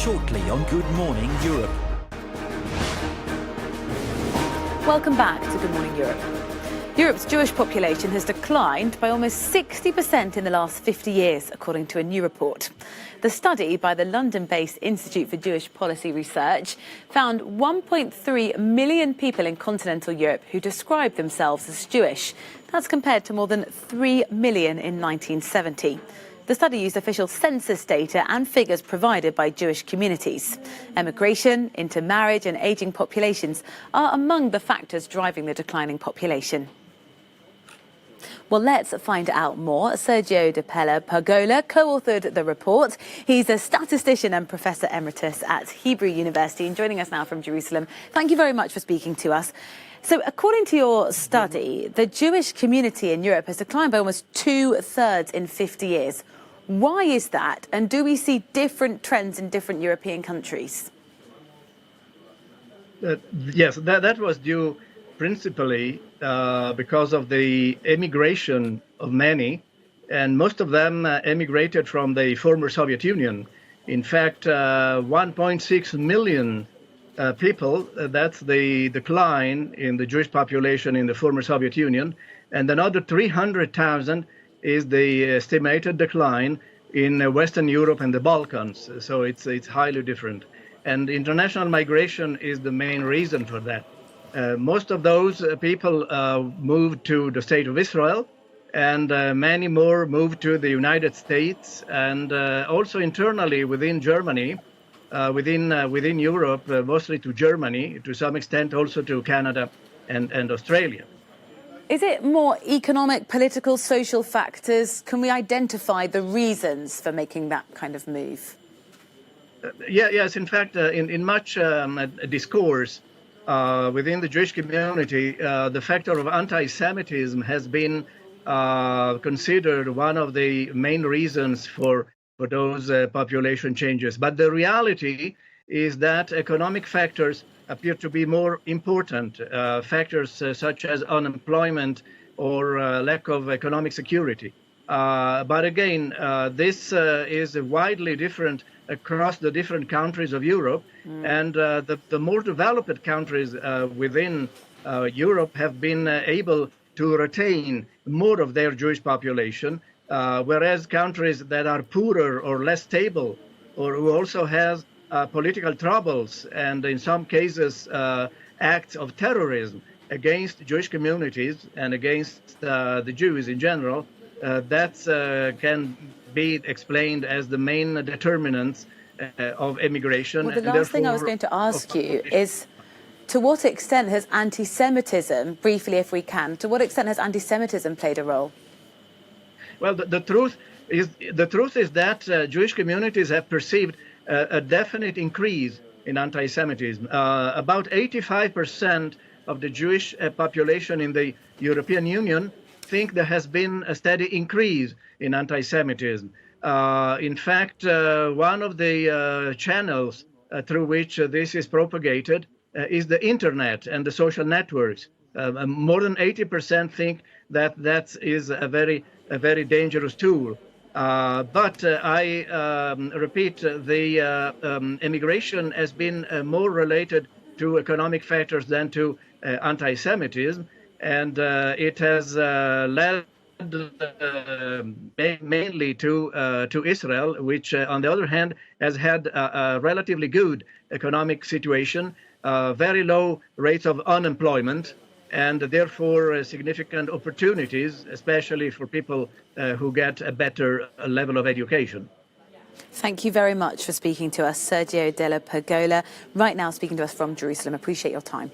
shortly on Good Morning Europe. Welcome back to Good Morning Europe. Europe's Jewish population has declined by almost 60% in the last 50 years, according to a new report. The study by the London-based Institute for Jewish Policy Research found 1.3 million people in continental Europe who describe themselves as Jewish. That's compared to more than 3 million in 1970. The study used official census data and figures provided by Jewish communities. Emigration, intermarriage and ageing populations are among the factors driving the declining population. Well, let's find out more. Sergio Della Pergola co-authored the report. He's a statistician and professor emeritus at Hebrew University and joining us now from Jerusalem. Thank you very much for speaking to us. So according to your study, the Jewish community in Europe has declined by almost 2/3 in 50 years. Why is that? And do we see different trends in different European countries? Yes, that was due principally because of the emigration of many, and most of them emigrated from the former Soviet Union. In fact, 1.6 million people, that's the decline in the Jewish population in the former Soviet Union, and another 300,000 is the estimated decline in Western Europe and the Balkans. So it's highly different. And international migration is the main reason for that. Most of those people moved to the state of Israel, and many more moved to the United States, and also internally within Germany, within Europe, mostly to Germany, to some extent also to Canada and Australia. Is it more economic, political, social factors? Can we identify the reasons for making that kind of move? Yes, in fact, in much discourse within the Jewish community, the factor of anti-Semitism has been considered one of the main reasons for those population changes. But the reality is that economic factors appear to be more important, factors such as unemployment or lack of economic security. But again, this is widely different across the different countries of Europe, and the more developed countries within Europe have been able to retain more of their Jewish population, whereas countries that are poorer or less stable, or who also have political troubles and in some cases acts of terrorism against Jewish communities and against the Jews in general, that can be explained as the main determinants of immigration. Well, the last thing I was going to ask you is, to what extent has anti-Semitism, briefly if we can, to what extent has anti-Semitism played a role? Well, the truth is that Jewish communities have perceived a definite increase in anti-Semitism. About 85% of the Jewish population in the European Union think there has been a steady increase in anti-Semitism. In fact, one of the channels through which this is propagated is the internet and the social networks. More than 80% think that that is a very dangerous tool. But I repeat, the immigration has been more related to economic factors than to anti-Semitism, and it has led mainly to Israel, which, on the other hand, has had a relatively good economic situation, very low rates of unemployment, and therefore significant opportunities, especially for people who get a better level of education. Thank you very much for speaking to us, Sergio Della Pergola, right now speaking to us from Jerusalem. Appreciate your time.